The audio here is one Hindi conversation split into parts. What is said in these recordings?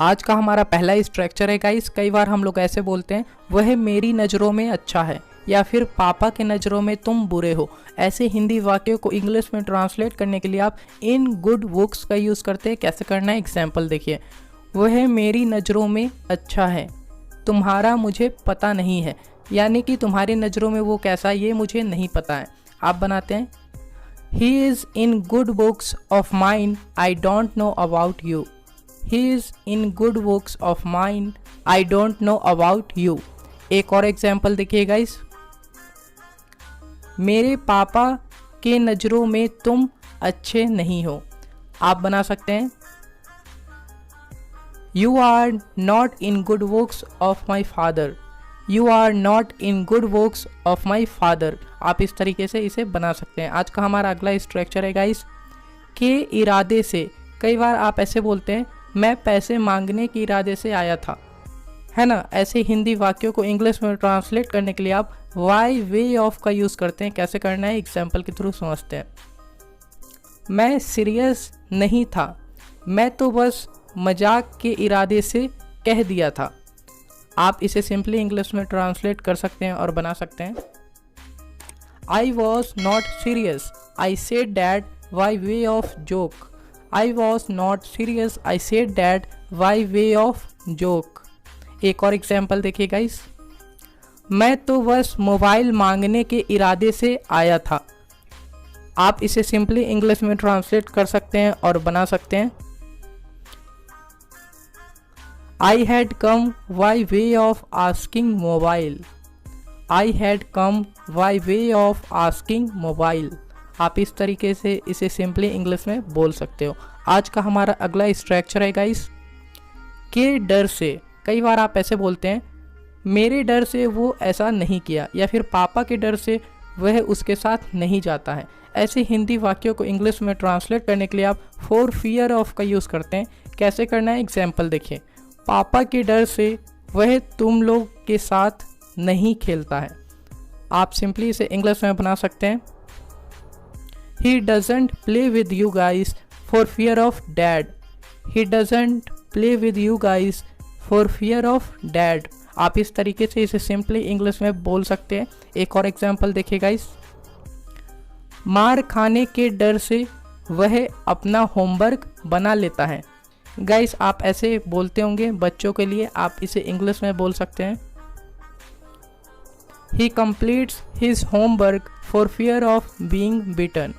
आज का हमारा पहला स्ट्रक्चर है गाइस। कई बार हम लोग ऐसे बोलते हैं वह मेरी नज़रों में अच्छा है या फिर पापा के नज़रों में तुम बुरे हो। ऐसे हिंदी वाक्यों को इंग्लिश में ट्रांसलेट करने के लिए आप इन गुड बुक्स का यूज़ करते हैं। कैसे करना है एग्जाम्पल देखिए। वह मेरी नज़रों में अच्छा है, तुम्हारा मुझे पता नहीं है, यानी कि तुम्हारी नज़रों में वो कैसा ये मुझे नहीं पता है। आप बनाते हैं He is in good books of mine, I don't know about you. He is in good books of mine, I don't know about you. एक और एग्जाम्पल देखिए गाइस। मेरे पापा के नज़रों में तुम अच्छे नहीं हो। आप बना सकते हैं You are not in good books of my father. You are not in good books of my father. आप इस तरीके से इसे बना सकते हैं। आज का हमारा अगला स्ट्रक्चर है गाइस के इरादे से। कई बार आप ऐसे बोलते हैं मैं पैसे मांगने के इरादे से आया था, है ना। ऐसे हिंदी वाक्यों को इंग्लिश में ट्रांसलेट करने के लिए आप वाई वे ऑफ का यूज़ करते हैं। कैसे करना है एग्जाम्पल के थ्रू समझते हैं। मैं सीरियस नहीं था, मैं तो बस मजाक के इरादे से कह दिया था। आप इसे सिंपली इंग्लिश में ट्रांसलेट कर सकते हैं और बना सकते हैं I was not serious, I said that by way of joke. I was not serious, I said that by way of joke. एक और एग्जाम्पल देखिए गाइस। मैं तो बस मोबाइल मांगने के इरादे से आया था। आप इसे सिंपली इंग्लिश में ट्रांसलेट कर सकते हैं और बना सकते हैं I had come by way of asking mobile. I had come by way of asking mobile. आप इस तरीके से इसे सिंपली इंग्लिश में बोल सकते हो। आज का हमारा अगला स्ट्रक्चर है गाइस के डर से। कई बार आप ऐसे बोलते हैं मेरे डर से वो ऐसा नहीं किया, या फिर पापा के डर से वह उसके साथ नहीं जाता है। ऐसे हिंदी वाक्यों को इंग्लिश में ट्रांसलेट करने के लिए आप फॉर फियर ऑफ का यूज़ करते हैं। कैसे करना है एग्जाम्पल देखिए। पापा के डर से वह तुम लोग के साथ नहीं खेलता है। आप सिंपली इसे इंग्लिश में बना सकते हैं He doesn't play with you guys for fear of dad. He doesn't play with you guys for fear of dad. आप इस तरीके से इसे सिंपली इंग्लिश में बोल सकते हैं। एक और एग्जाम्पल देखिए गाइस। मार खाने के डर से वह अपना होमवर्क बना लेता है। गाइस आप ऐसे बोलते होंगे बच्चों के लिए, आप इसे इंग्लिश में बोल सकते हैं He completes his homework for fear of being beaten.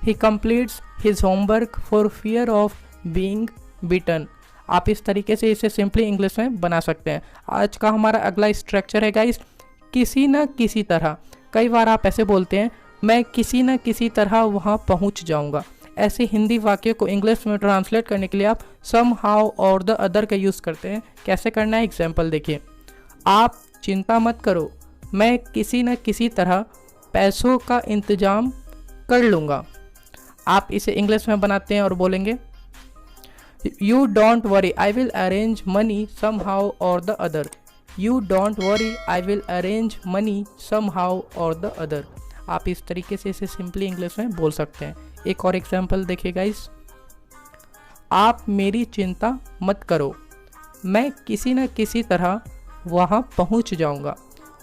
He completes his homework for fear of being beaten. आप इस तरीके से इसे सिंपली इंग्लिश में बना सकते हैं। आज का हमारा अगला स्ट्रक्चर है गाइस किसी न किसी तरह। कई बार आप ऐसे बोलते हैं मैं किसी न किसी तरह वहाँ पहुँच जाऊँगा। ऐसे हिंदी वाक्य को इंग्लिश में ट्रांसलेट करने के लिए आप some how or the other का यूज़ करते हैं। कैसे करना है एग्जाम्पल देखिए। आप चिंता मत करो, मैं किसी न किसी तरह पैसों का इंतज़ाम कर लूँगा। आप इसे इंग्लिश में बनाते हैं और बोलेंगे you don't worry I will arrange money somehow or the other. You don't worry I will arrange money somehow or the other. आप इस तरीके से इसे सिंपली इंग्लिश में बोल सकते हैं। एक और एग्जाम्पल देखिए गाइस। आप मेरी चिंता मत करो, मैं किसी न किसी तरह वहाँ पहुँच जाऊँगा।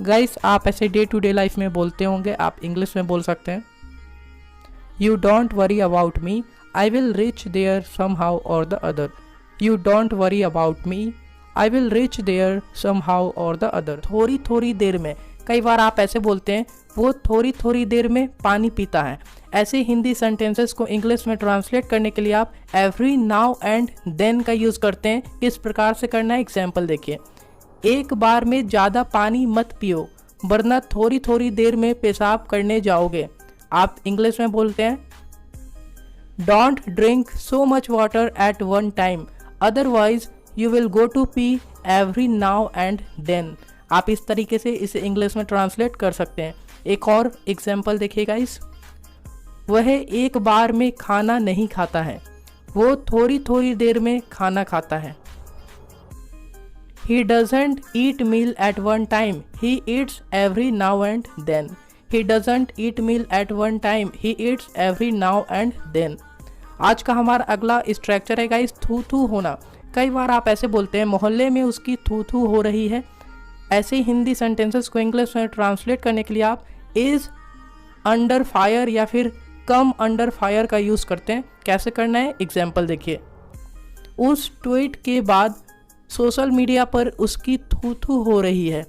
गाइस आप ऐसे डे टू डे लाइफ में बोलते होंगे, आप इंग्लिश में बोल सकते हैं you don't worry about me I will reach there somehow or the other. You don't worry about me I will reach there somehow or the other. थोड़ी थोड़ी देर में, कई बार आप ऐसे बोलते हैं वो थोड़ी थोड़ी देर में पानी पीता है। ऐसे हिंदी सेंटेंसेस को इंग्लिश में ट्रांसलेट करने के लिए आप एवरी नाउ एंड देन का यूज़ करते हैं। किस प्रकार से करना है एग्जाम्पल देखिए। एक बार में ज़्यादा पानी मत पियो वरना थोड़ी थोड़ी देर में पेशाब करने जाओगे। आप इंग्लिश में बोलते हैं don't drink so much water at one time otherwise you will go to pee every now and then. आप इस तरीके से इसे इंग्लिश में ट्रांसलेट कर सकते हैं। एक और एग्जाम्पल देखिए गाइस। वह एक बार में खाना नहीं खाता है, वो थोड़ी थोड़ी देर में खाना खाता है। He doesn't eat meal at one time. He eats every now and then. He doesn't eat meal at one time. He eats every now and then. आज का हमारा अगला स्ट्रक्चर है गाइस थू थू होना। कई बार आप ऐसे बोलते हैं मोहल्ले में उसकी थू थू हो रही है। ऐसे हिंदी सेंटेंसेस को इंग्लिश में ट्रांसलेट करने के लिए आप इज़ अंडर फायर या फिर कम अंडर फायर का यूज़ करते हैं। कैसे करना है, एग्जाम्पल देखिए। उस ट्वीट के बाद सोशल मीडिया पर उसकी थू थू हो रही है।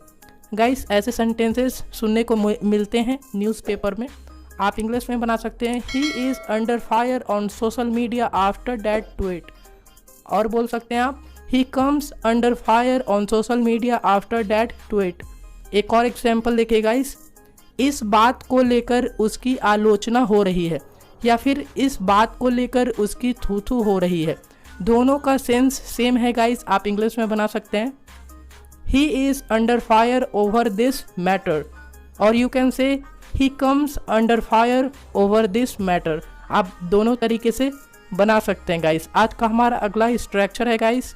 गाइस, ऐसे सेंटेंसेस सुनने को मिलते हैं न्यूज़पेपर में। आप इंग्लिश में बना सकते हैं he is under fire on social media after that tweet, और बोल सकते हैं आप ही comes under fire on social media after that tweet. एक और एग्जाम्पल देखिए गाइस, इस बात को लेकर उसकी आलोचना हो रही है या फिर इस बात को लेकर उसकी थू थू हो रही है। दोनों का सेंस सेम है गाइस। आप इंग्लिश में बना सकते हैं he is under fire over this matter, और you can say he comes under fire over this matter. आप दोनों तरीके से बना सकते हैं गाइस। आज का हमारा अगला स्ट्रक्चर है गाइस,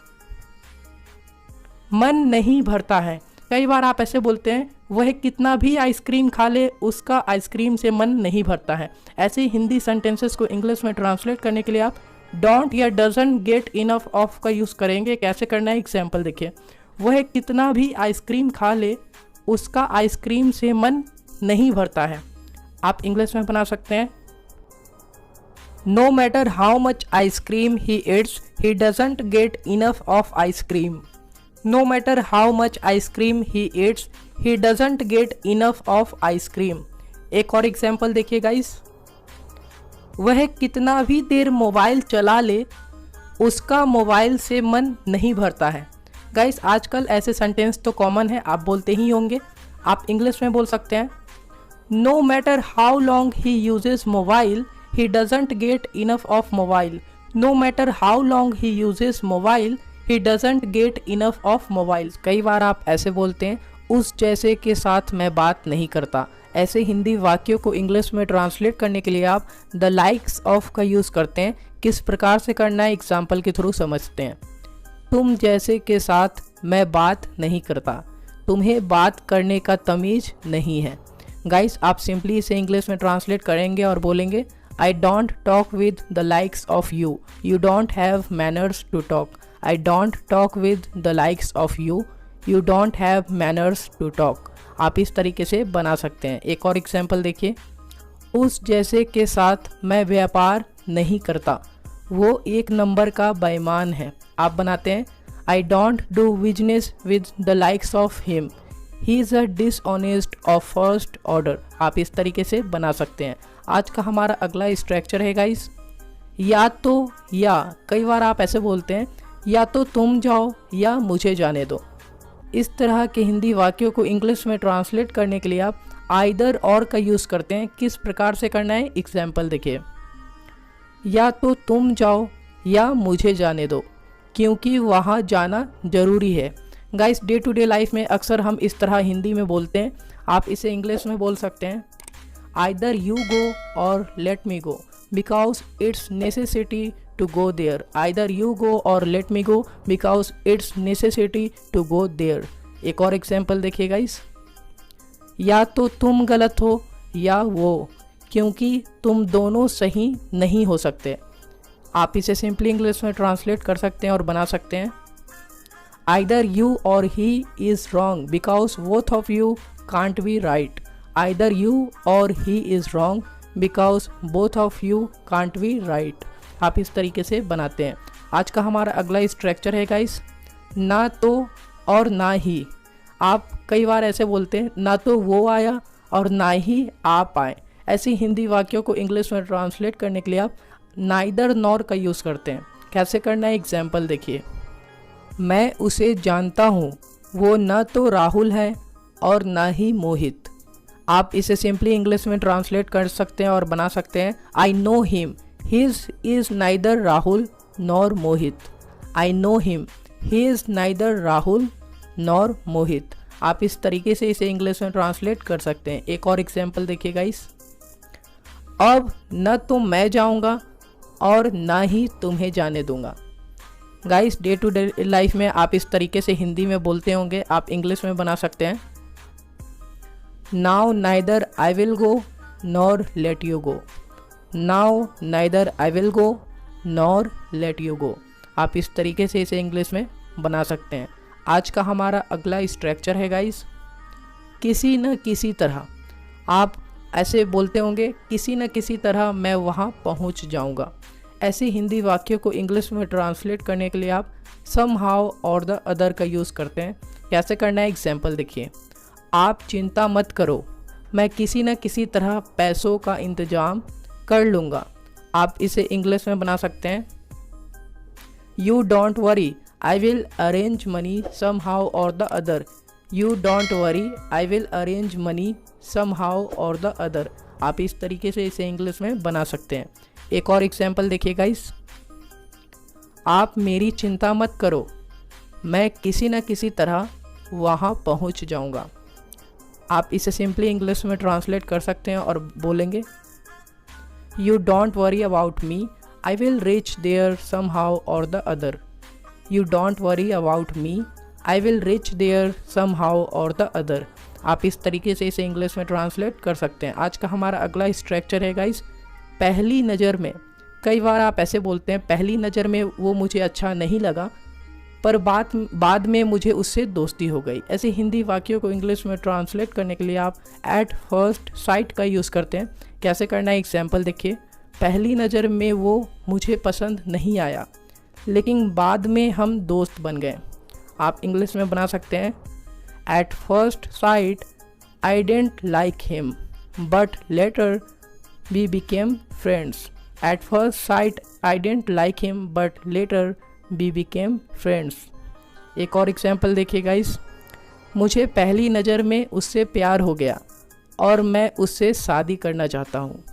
मन नहीं भरता है। कई बार आप ऐसे बोलते हैं वह कितना भी आइसक्रीम खा ले उसका आइसक्रीम से मन नहीं भरता है। ऐसे हिंदी सेंटेंसेस को इंग्लिश में ट्रांसलेट करने के लिए आप डोंट या डजंट गेट इनफ ऑफ का यूज़ करेंगे। कैसे करना है, एग्जाम्पल देखिए। वह कितना भी आइसक्रीम खा ले उसका आइसक्रीम से मन नहीं भरता है। आप इंग्लिश में बना सकते हैं no matter how much ice cream he eats he doesn't get enough of ice cream. No matter how much ice cream he eats he doesn't get enough of ice cream. एक और एग्जाम्पल देखिए गाइस, वह कितना भी देर मोबाइल चला ले उसका मोबाइल से मन नहीं भरता है। गाइस, आजकल ऐसे सेंटेंस तो कॉमन है, आप बोलते ही होंगे। आप इंग्लिश में बोल सकते हैं no matter how long he uses mobile he doesn't get enough of mobile. No matter how long he uses mobile he doesn't get enough of mobile. कई बार आप ऐसे बोलते हैं उस जैसे के साथ मैं बात नहीं करता। ऐसे हिंदी वाक्यों को इंग्लिश में ट्रांसलेट करने के लिए आप द लाइक्स ऑफ का यूज़ करते हैं। किस प्रकार से करना है, एग्जाम्पल के थ्रू समझते हैं। तुम जैसे के साथ मैं बात नहीं करता, तुम्हें बात करने का तमीज़ नहीं है। गाइस, आप सिंपली इसे इंग्लिश में ट्रांसलेट करेंगे और बोलेंगे I don't talk with the likes of you, you don't have manners to talk. I don't talk with the likes of you, you don't have manners to talk. आप इस तरीके से बना सकते हैं। एक और एग्जाम्पल देखिए, उस जैसे के साथ मैं व्यापार नहीं करता, वो एक नंबर का बेईमान है। आप बनाते हैं I don't do business with the likes of him, he is a dishonest of first order. आप इस तरीके से बना सकते हैं। आज का हमारा अगला स्ट्रक्चर है गाइस, या तो या। कई बार आप ऐसे बोलते हैं या तो तुम जाओ या मुझे जाने दो। इस तरह के हिंदी वाक्यों को इंग्लिश में ट्रांसलेट करने के लिए आप आइदर और का यूज़ करते हैं। किस प्रकार से करना है, एग्जाम्पल देखिए। या तो तुम जाओ या मुझे जाने दो, क्योंकि वहाँ जाना ज़रूरी है। Guys, day to day life में अक्सर हम इस तरह हिंदी में बोलते हैं। आप इसे इंग्लिश में बोल सकते हैं आइदर यू गो और let me go because it's necessity to go there. Either you go or let me go because it's necessity to go there. एक और एग्जाम्पल देखिए गाइस, या तो तुम गलत हो या वो, क्योंकि तुम दोनों सही नहीं हो सकते। आप इसे सिंपली इंग्लिश में ट्रांसलेट कर सकते हैं और बना सकते हैं Either you or he is wrong because both of you can't be right. Either you or he is wrong because both of you can't be right. आप इस तरीके से बनाते हैं। आज का हमारा अगला स्ट्रक्चर है गाइस, ना तो और ना ही। आप कई बार ऐसे बोलते हैं ना तो वो आया और ना ही आप आए। ऐसी हिंदी वाक्यों को इंग्लिश में ट्रांसलेट करने के लिए आप नाइदर नॉर का यूज़ करते हैं। कैसे करना है, एग्जाम्पल देखिए। मैं उसे जानता हूँ, वो ना तो राहुल है और ना ही मोहित। आप इसे सिंपली इंग्लिश में ट्रांसलेट कर सकते हैं और बना सकते हैं I know him, His is neither Rahul nor Mohit. I know him. He is neither Rahul nor Mohit. आप इस तरीके से इसे इंग्लिश में ट्रांसलेट कर सकते हैं। एक और एग्जाम्पल देखिए गाइस, अब न तो मैं जाऊंगा और ना ही तुम्हें जाने दूंगा। Guys, day to day life में आप इस तरीके से हिंदी में बोलते होंगे। आप इंग्लिश में बना सकते हैं now neither I will go nor let you go. Now neither I will go nor let you go. आप इस तरीके से इसे इंग्लिश में बना सकते हैं। आज का हमारा अगला स्ट्रक्चर है गाइस, किसी न किसी तरह। आप ऐसे बोलते होंगे, किसी न किसी तरह मैं वहाँ पहुँच जाऊँगा। ऐसे हिंदी वाक्य को इंग्लिश में ट्रांसलेट करने के लिए आप समहाउ और द अदर का यूज़ करते हैं। कैसे करना है, एग्जाम्पल देखिए। आप चिंता मत करो, मैं किसी न किसी तरह पैसों का इंतज़ाम कर लूँगा। आप इसे इंग्लिश में बना सकते हैं, you don't worry I will arrange money somehow or the other. You don't worry I will arrange money somehow or the other. आप इस तरीके से इसे इंग्लिश में बना सकते हैं। एक और एग्जाम्पल देखिए गाइस, आप मेरी चिंता मत करो, मैं किसी न किसी तरह वहाँ पहुँच जाऊँगा। आप इसे सिंपली इंग्लिश में ट्रांसलेट कर सकते हैं और बोलेंगे, you don't worry about me I will reach there somehow or the other. You don't worry about me I will reach there somehow or the other. आप इस तरीके से इसे इंग्लिश में ट्रांसलेट कर सकते हैं। आज का हमारा अगला स्ट्रक्चर है गाइस, पहली नज़र में। कई बार आप ऐसे बोलते हैं, पहली नज़र में वो मुझे अच्छा नहीं लगा पर बाद में मुझे उससे दोस्ती हो गई। ऐसे हिंदी वाक्यों को इंग्लिश में ट्रांसलेट करने के लिए आप एट फर्स्ट साइट का यूज़ करते हैं। कैसे करना है, एग्जाम्पल देखिए। पहली नज़र में वो मुझे पसंद नहीं आया लेकिन बाद में हम दोस्त बन गए। आप इंग्लिश में बना सकते हैं, at first sight I didn't like him but later we became friends. At first sight I didn't like him but later we became friends. एक और एग्जाम्पल देखिए गाइस, मुझे पहली नज़र में उससे प्यार हो गया और मैं उससे शादी करना चाहता हूँ।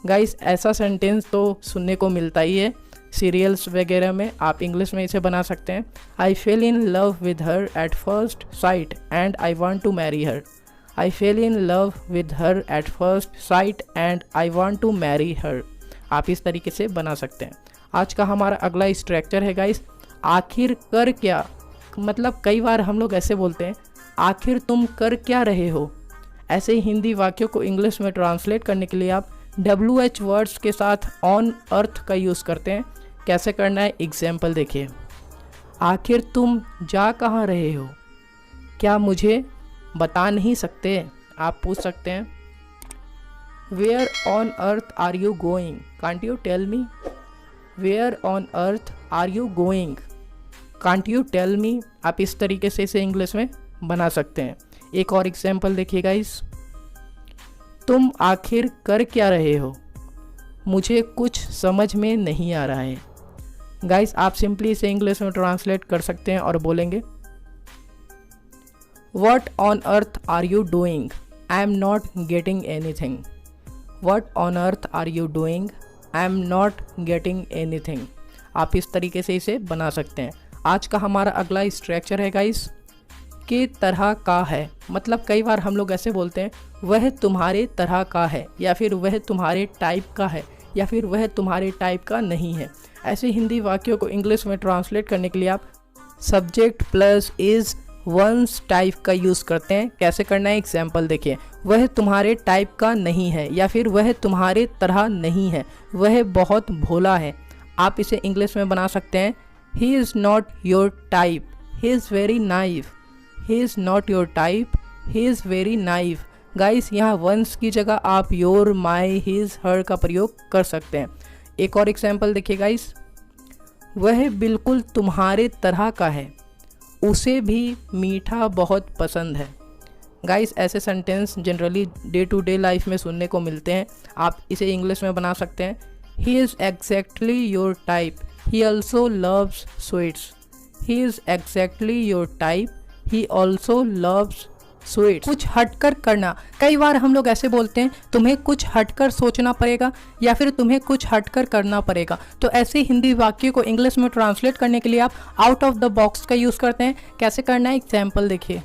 गाइस ऐसा सेंटेंस तो सुनने को मिलता ही है सीरियल्स वगैरह में। आप इंग्लिश में इसे बना सकते हैं, I fell in love with her at first sight and I want to marry her. I fell in love with her at first sight and I want to marry her. आप इस तरीके से बना सकते हैं। आज का हमारा अगला स्ट्रक्चर है गाइस, आखिर कर क्या। मतलब कई बार हम लोग ऐसे बोलते हैं, आखिर तुम कर क्या रहे हो। ऐसे ही हिंदी वाक्यों को इंग्लिश में ट्रांसलेट करने के लिए आप WH वर्ड्स के साथ ऑन अर्थ का यूज़ करते हैं। कैसे करना है, एग्जाम्पल देखिए। आखिर तुम जा कहाँ रहे हो, क्या मुझे बता नहीं सकते। आप पूछ सकते हैं, where on earth are you going, can't you tell me. Where on earth are you going, can't you tell me. आप इस तरीके से इसे इंग्लिश में बना सकते हैं। एक और एग्जाम्पल देखिए गाइस, तुम आखिर कर क्या रहे हो, मुझे कुछ समझ में नहीं आ रहा है। गाइस आप सिंपली इसे इंग्लिश में ट्रांसलेट कर सकते हैं और बोलेंगे, what on earth are you doing, I am not getting anything. What on earth are you doing, I am not getting anything. आप इस तरीके से इसे बना सकते हैं। आज का हमारा अगला स्ट्रक्चर है गाइस, के तरह का है। मतलब कई बार हम लोग ऐसे बोलते हैं, वह तुम्हारे तरह का है, या फिर वह तुम्हारे टाइप का है, या फिर वह तुम्हारे टाइप का नहीं है। ऐसे हिंदी वाक्यों को इंग्लिश में ट्रांसलेट करने के लिए आप subject plus is once type का यूज़ करते हैं। कैसे करना है, एग्जाम्पल देखिए। वह तुम्हारे टाइप का नहीं है, या फिर वह तुम्हारे तरह नहीं है, वह बहुत भोला है। आप इसे इंग्लिश में बना सकते हैं, he is not your type, he is very naive. He is not your type, he is very naive. Guys यहाँ वंस की जगह आप योर, माई, हिज, हर का प्रयोग कर सकते हैं। एक और एग्जाम्पल देखिए गाइस, वह बिल्कुल तुम्हारे तरह का है, उसे भी मीठा बहुत पसंद है। गाइस ऐसे sentence generally day to day life में सुनने को मिलते हैं। आप इसे इंग्लिश में बना सकते हैं, he is exactly your type, he also loves sweets. He is exactly your type, he also loves sweets. कुछ हटकर करना। कई बार हम लोग ऐसे बोलते हैं, तुम्हें कुछ हटकर सोचना पड़ेगा, या फिर तुम्हें कुछ हटकर करना पड़ेगा। तो ऐसे हिंदी वाक्य को इंग्लिश में ट्रांसलेट करने के लिए आप आउट ऑफ द बॉक्स का यूज़ करते हैं। कैसे करना है, एग्जाम्पल देखिए।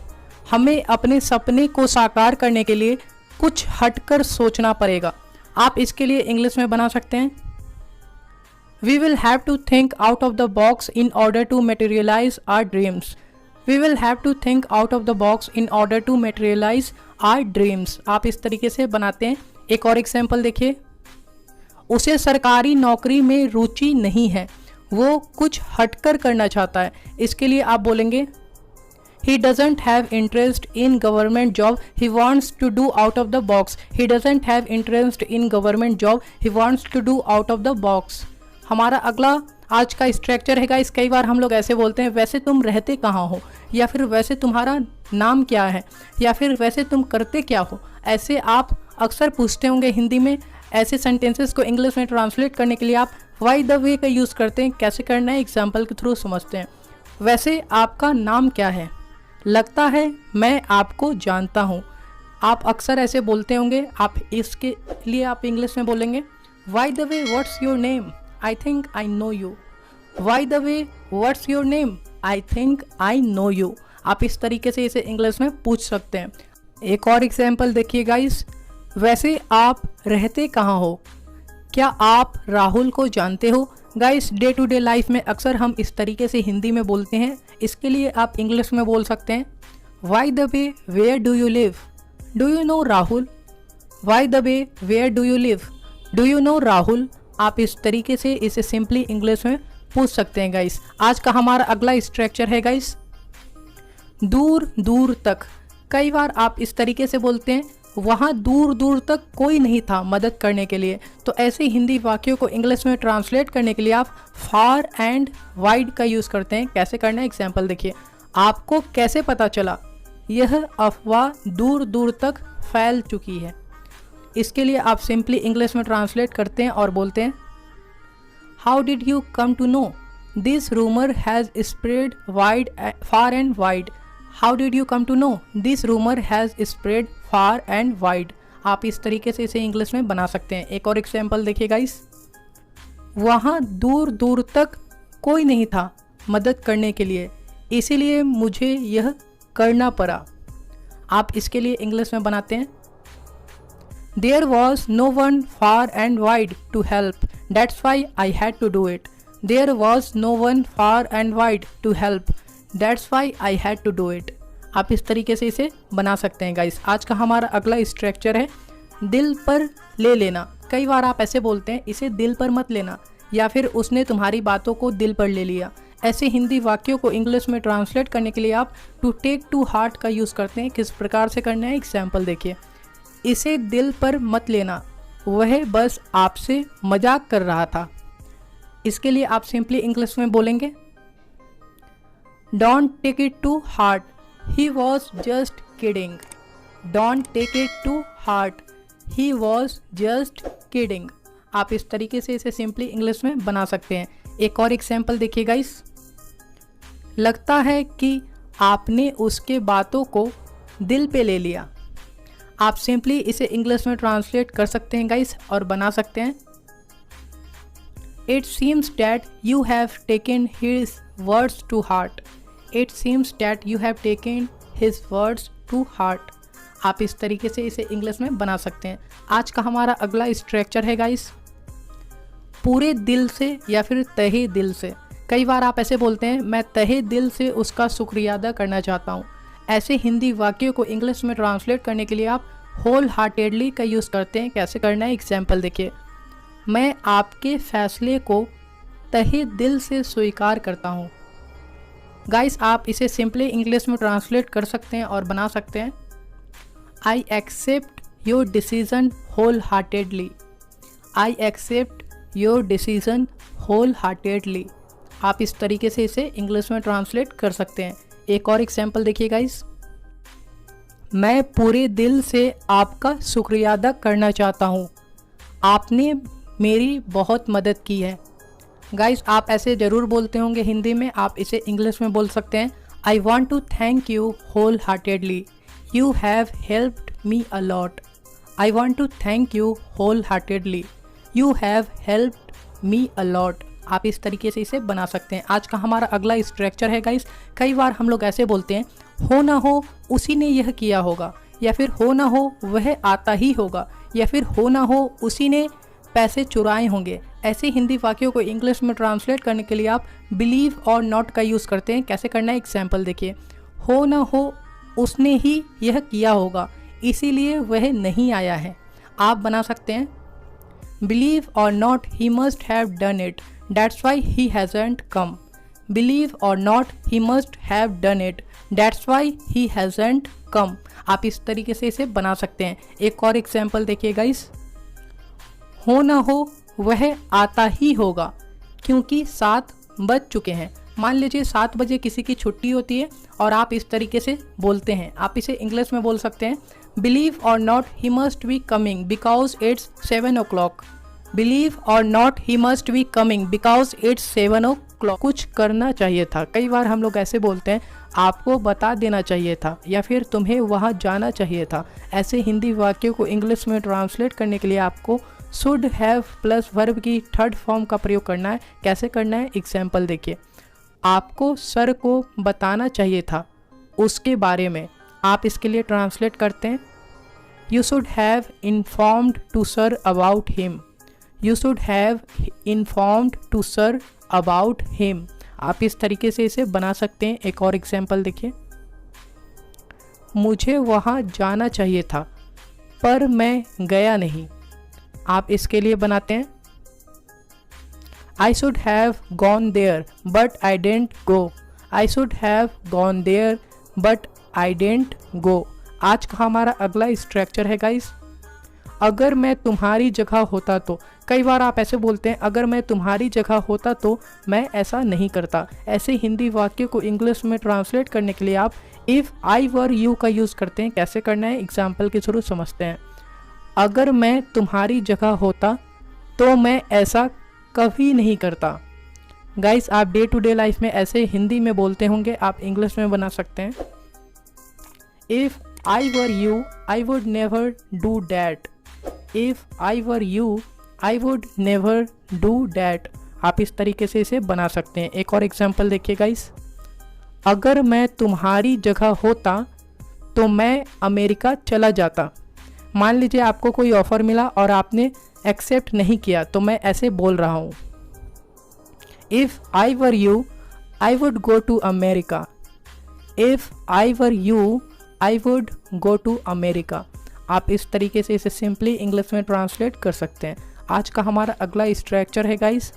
हमें अपने सपने को साकार करने के लिए कुछ हटकर सोचना पड़ेगा। आप इसके लिए इंग्लिश में बना सकते हैं, we will have to think out of the box in order to materialise our dreams. We will have to think out of the box in order to materialize our dreams। आप इस तरीके से बनाते हैं। एक और एग्जाम्पल देखिए, उसे सरकारी नौकरी में रुचि नहीं है, वो कुछ हटकर करना चाहता है। इसके लिए आप बोलेंगे He doesn't have interest in government job. He wants to do out of the box. He doesn't have interest in government job. He wants to do out of the box. हमारा अगला आज का स्ट्रक्चर है गाइस। कई बार हम लोग ऐसे बोलते हैं, वैसे तुम रहते कहाँ हो, या फिर वैसे तुम्हारा नाम क्या है, या फिर वैसे तुम करते क्या हो। ऐसे आप अक्सर पूछते होंगे हिंदी में। ऐसे सेंटेंसेस को इंग्लिश में ट्रांसलेट करने के लिए आप वाई द वे का यूज़ करते हैं। कैसे करना है एग्जाम्पल के थ्रू समझते हैं। वैसे आपका नाम क्या है? लगता है मैं आपको जानता हूँ। आप अक्सर ऐसे बोलते होंगे। आप इसके लिए आप इंग्लिश में बोलेंगे Y the way what's your name, I think I know you. Y the way what's your name, I think I know you. आप इस तरीके से इसे इंग्लिश में पूछ सकते हैं। एक और एग्जाम्पल देखिए गाइस। वैसे आप रहते कहाँ हो? क्या आप राहुल को जानते हो? Guys day to day life में अक्सर हम इस तरीके से हिंदी में बोलते हैं। इसके लिए आप इंग्लिश में बोल सकते हैं by the way where do you live, do you know Rahul. By the way where do you live, do you know Rahul. आप इस तरीके से इसे सिंपली इंग्लिश में पूछ सकते हैं गाइस। आज का हमारा अगला स्ट्रक्चर है गाइस दूर दूर तक। कई बार आप इस तरीके से बोलते हैं वहाँ दूर दूर तक कोई नहीं था मदद करने के लिए। तो ऐसे हिंदी वाक्यों को इंग्लिश में ट्रांसलेट करने के लिए आप फार एंड वाइड का यूज़ करते हैं। कैसे करना है एग्जाम्पल देखिए। आपको कैसे पता चला यह अफवाह दूर दूर तक फैल चुकी है? इसके लिए आप सिंपली इंग्लिश में ट्रांसलेट करते हैं और बोलते हैं how did you come to know this rumour has spread wide far and wide. How did you come to know this rumour has spread far and wide. आप इस तरीके से इसे इंग्लिश में बना सकते हैं। एक और एग्जाम्पल देखिए गाइस। वहाँ दूर दूर तक कोई नहीं था मदद करने के लिए, इसीलिए मुझे यह करना पड़ा। आप इसके लिए इंग्लिश में बनाते हैं there was no one far and wide to help, that's why I had to do it. There was no one far and wide to help, that's why I had to do it. आप इस तरीके से इसे बना सकते हैं गाइस। आज का हमारा अगला स्ट्रक्चर है दिल पर ले लेना। कई बार आप ऐसे बोलते हैं इसे दिल पर मत लेना, या फिर उसने तुम्हारी बातों को दिल पर ले लिया। ऐसे हिंदी वाक्यों को इंग्लिश में ट्रांसलेट करने के लिए आप टू टेक टू हार्ट का यूज़ करते हैं। किस प्रकार से करना है एग्जाम्पल देखिए। इसे दिल पर मत लेना, वह बस आपसे मजाक कर रहा था। इसके लिए आप सिंपली इंग्लिश में बोलेंगे don't take it to heart, he was just kidding. Don't take it to heart, he was just kidding. आप इस तरीके से इसे सिंपली इंग्लिश में बना सकते हैं। एक और एग्जाम्पल देखिए गाइस। लगता है कि आपने उसके बातों को दिल पे ले लिया। आप सिंपली इसे इंग्लिश में ट्रांसलेट कर सकते हैं गाइस और बना सकते हैं It seems that you have taken his words to heart. It seems that you have taken his words to heart. आप इस तरीके से इसे इंग्लिश में बना सकते हैं। आज का हमारा अगला स्ट्रक्चर है गाइस पूरे दिल से या फिर तहे दिल से। कई बार आप ऐसे बोलते हैं मैं तहे दिल से उसका शुक्रिया अदा करना चाहता हूँ। ऐसे हिंदी वाक्यों को इंग्लिश में ट्रांसलेट करने के लिए आप होल हार्टेडली का यूज़ करते हैं। कैसे करना है एग्जाम्पल देखिए। मैं आपके फैसले को तहे दिल से स्वीकार करता हूँ। गाइस आप इसे सिंपली इंग्लिश में ट्रांसलेट कर सकते हैं और बना सकते हैं I accept your decision whole heartedly. I accept your decision whole heartedly. आप इस तरीके से इसे इंग्लिश में ट्रांसलेट कर सकते हैं। एक और एग्जाम्पल देखिए गाइस। मैं पूरे दिल से आपका शुक्रिया अदा करना चाहता हूँ, आपने मेरी बहुत मदद की है। गाइस आप ऐसे ज़रूर बोलते होंगे हिंदी में। आप इसे इंग्लिश में बोल सकते हैं I want to thank you whole heartedly, you have helped me a lot. I want to thank you whole heartedly, you have helped me a lot. आप इस तरीके से इसे बना सकते हैं। आज का हमारा अगला स्ट्रक्चर है गाइस। कई बार हम लोग ऐसे बोलते हैं हो ना हो उसी ने यह किया होगा, या फिर हो ना हो वह आता ही होगा, या फिर हो ना हो उसी ने पैसे चुराए होंगे। ऐसे हिंदी वाक्यों को इंग्लिश में ट्रांसलेट करने के लिए आप बिलीव और नॉट का यूज़ करते हैं। कैसे करना है एग्जाम्पल देखिए। हो ना हो उसने ही यह किया होगा, इसीलिए वह नहीं आया है। आप बना सकते हैं believe or not he must have done it, that's why he hasn't come. Believe or not he must have done it, that's why he hasn't come. आप इस तरीके से इसे बना सकते हैं। एक और एग्जाम्पल देखिए गाइस, हो ना हो वह आता ही होगा क्योंकि 7 बज चुके हैं। मान लीजिए 7 बजे किसी की छुट्टी होती है और आप इस तरीके से बोलते हैं। आप इसे इंग्लिश में बोल सकते हैं, believe or not he must be coming because it's 7 o'clock। Believe or not he must be coming because it's 7 o'clock। कुछ करना चाहिए था। कई बार हम लोग ऐसे बोलते हैं, आपको बता देना चाहिए था या फिर तुम्हें वहाँ जाना चाहिए था। ऐसे हिंदी वाक्यों को इंग्लिश में ट्रांसलेट करने के लिए आपको शुड हैव प्लस वर्ब की थर्ड फॉर्म का प्रयोग करना है। कैसे करना है, एग्जाम्पल देखिए। आपको सर को बताना चाहिए था उसके बारे में। आप इसके लिए ट्रांसलेट करते हैं, you should have informed to sir about him. You should have informed to sir about him. आप इस तरीके से इसे बना सकते हैं। एक और एग्जाम्पल देखिए, मुझे वहाँ जाना चाहिए था पर मैं गया नहीं। आप इसके लिए बनाते हैं, I should have gone there but I didn't go। I should have gone there but I didn't go। आज का हमारा अगला स्ट्रक्चर है गाइस, अगर मैं तुम्हारी जगह होता तो। कई बार आप ऐसे बोलते हैं, अगर मैं तुम्हारी जगह होता तो मैं ऐसा नहीं करता। ऐसे हिंदी वाक्य को इंग्लिश में ट्रांसलेट करने के लिए आप इफ़ आई वर यू का यूज़ करते हैं। कैसे करना है, एग्जाम्पल के थ्रू समझते हैं। अगर मैं तुम्हारी जगह होता तो मैं ऐसा कभी नहीं करता। गाइस, आप डे टू डे लाइफ में ऐसे हिंदी में बोलते होंगे, आप इंग्लिश में बना सकते हैं। If I were you I would never do that. If I were you I would never do that. आप इस तरीके से इसे बना सकते हैं। एक और एग्जाम्पल देखिए गाइस, अगर मैं तुम्हारी जगह होता तो मैं अमेरिका चला जाता। मान लीजिए आपको कोई ऑफ़र मिला और आपने एक्सेप्ट नहीं किया, तो मैं ऐसे बोल रहा हूँ, if I were you I would go to America. If I were you I would go to America. आप इस तरीके से इसे सिंपली इंग्लिश में ट्रांसलेट कर सकते हैं। आज का हमारा अगला स्ट्रक्चर है गाइस,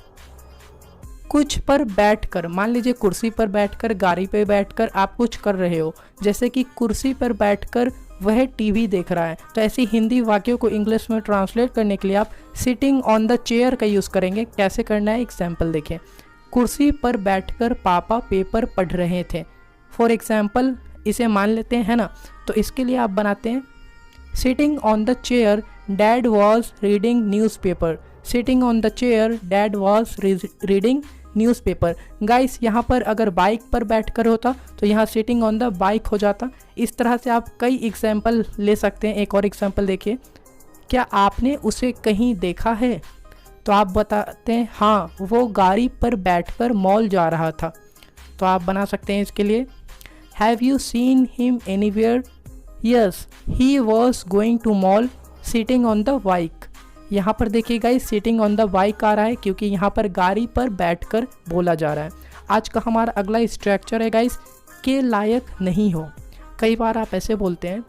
कुछ पर बैठकर। मान लीजिए कुर्सी पर बैठकर, गाड़ी पे बैठकर आप कुछ कर रहे हो, जैसे कि कुर्सी पर बैठकर वह टीवी देख रहा है। तो ऐसी हिंदी वाक्यों को इंग्लिश में ट्रांसलेट करने के लिए आप सिटिंग ऑन द चेयर का यूज़ करेंगे। कैसे करना है, एग्जाम्पल देखें। कुर्सी पर बैठकर पापा पेपर पढ़ रहे थे। फॉर एग्जाम्पल इसे मान लेते हैं, है ना। तो इसके लिए आप बनाते हैं, sitting on the chair dad was reading newspaper. Sitting on the chair dad was reading newspaper. Guys, यहाँ पर अगर बाइक पर बैठकर होता तो यहाँ सिटिंग ऑन द बाइक हो जाता। इस तरह से आप कई एग्जाम्पल ले सकते हैं। एक और एग्जाम्पल देखिए, क्या आपने उसे कहीं देखा है? तो आप बताते हैं, हाँ वो गाड़ी पर बैठकर मॉल जा रहा था। तो आप बना सकते हैं इसके लिए, have you seen him anywhere? Yes he was going to mall sitting on the bike. यहाँ पर देखिए guys, sitting on the bike आ रहा है क्योंकि यहाँ पर गाड़ी पर बैठकर बोला जा रहा है। आज का हमारा अगला स्ट्रक्चर है गाइस, के लायक नहीं हो। कई बार आप ऐसे बोलते हैं,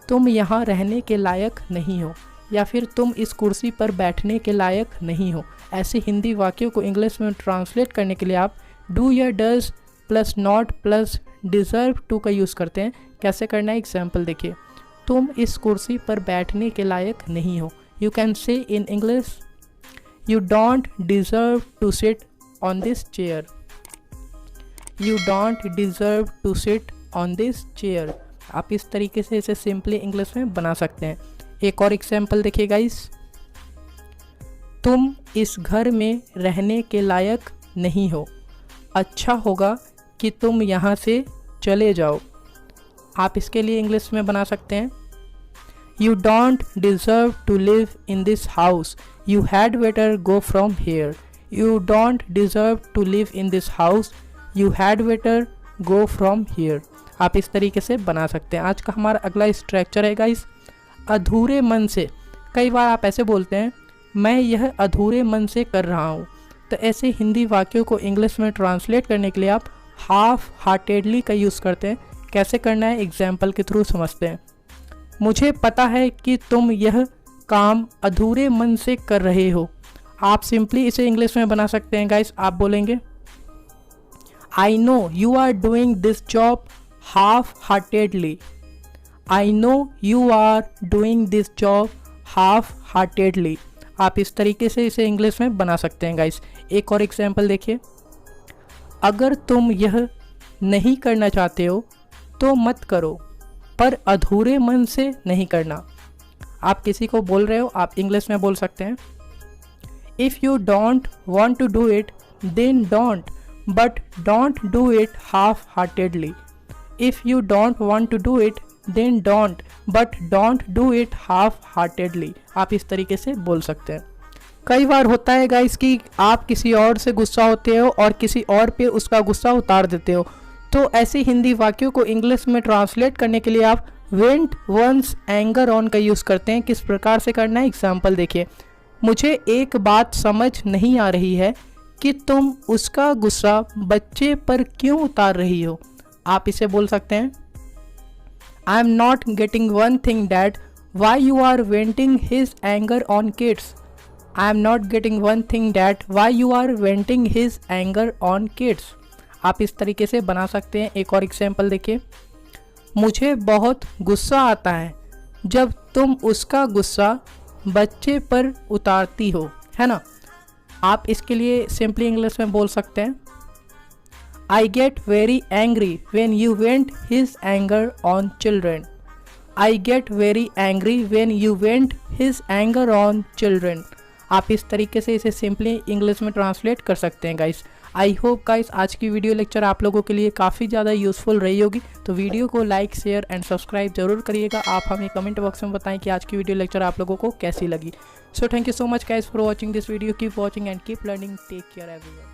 तुम यहाँ रहने के लायक नहीं हो, या फिर तुम इस कुर्सी पर बैठने के लायक नहीं हो। ऐसे हिंदी वाक्यों को इंग्लिश में ट्रांसलेट करने के लिए आप डू या does plus not plus deserve to का यूज़ करते हैं। कैसे करना है, एग्जाम्पल देखिए, तुम इस कुर्सी पर बैठने के लायक नहीं हो। You can say in English, you don't deserve to sit on this chair. You don't deserve to sit on this chair. आप इस तरीके से इसे सिंपली इंग्लिश में बना सकते हैं। एक और एग्जाम्पल देखिए गाइस, तुम इस घर में रहने के लायक नहीं हो, अच्छा होगा कि तुम यहाँ से चले जाओ। आप इसके लिए इंग्लिश में बना सकते हैं, You don't deserve to live in this house. You had better go from here. You don't deserve to live in this house. You had better go from here. आप इस तरीके से बना सकते हैं। आज का हमारा अगला स्ट्रक्चर है गाइस, अधूरे मन से। कई बार आप ऐसे बोलते हैं, मैं यह अधूरे मन से कर रहा हूँ। तो ऐसे हिंदी वाक्यों को इंग्लिश में ट्रांसलेट करने के लिए आप हाफ हार्टेडली का यूज़ करते हैं। कैसे करना है, एग्जाम्पल के थ्रू समझते हैं। मुझे पता है कि तुम यह काम अधूरे मन से कर रहे हो। आप सिंपली इसे इंग्लिश में बना सकते हैं गाइस। आप बोलेंगे I know you are doing this job half heartedly. I know you are doing this job half heartedly. आप इस तरीके से इसे इंग्लिश में बना सकते हैं गाइस। एक और एग्जाम्पल देखिए, अगर तुम यह नहीं करना चाहते हो तो मत करो, पर अधूरे मन से नहीं करना। आप किसी को बोल रहे हो, आप इंग्लिश में बोल सकते हैं if you don't want to do it then don't, but don't do it half heartedly. If you don't want to do it then don't, but don't do it half heartedly. आप इस तरीके से बोल सकते हैं। कई बार होता है गाइस कि आप किसी और से गुस्सा होते हो और किसी और पे उसका गुस्सा उतार देते हो, तो ऐसे हिंदी वाक्यों को इंग्लिश में ट्रांसलेट करने के लिए आप वेंट वंस एंगर ऑन का यूज़ करते हैं। किस प्रकार से करना है, एग्जाम्पल देखिए, मुझे एक बात समझ नहीं आ रही है कि तुम उसका गुस्सा बच्चे पर क्यों उतार रही हो। आप इसे बोल सकते हैं I am not getting one thing dad why you are venting his anger on kids. I am not getting one thing dad why you are venting his anger on kids. आप इस तरीके से बना सकते हैं। एक और एग्जाम्पल देखिए, मुझे बहुत गुस्सा आता है जब तुम उसका गुस्सा बच्चे पर उतारती हो, है ना। आप इसके लिए सिंपली इंग्लिश में बोल सकते हैं I get very angry when you went his anger on children. I get very angry when you went his anger on children. आप इस तरीके से इसे सिंपली इंग्लिश में ट्रांसलेट कर सकते हैं गाइस। आई होप गाइस आज की वीडियो लेक्चर आप लोगों के लिए काफ़ी ज़्यादा यूज़फुल रही होगी। तो वीडियो को लाइक शेयर एंड सब्सक्राइब जरूर करिएगा। आप हमें कमेंट बॉक्स में बताएं कि आज की वीडियो लेक्चर आप लोगों को कैसी लगी। So thank you so much guys for watching this video. Keep watching and keep learning. Take care everyone.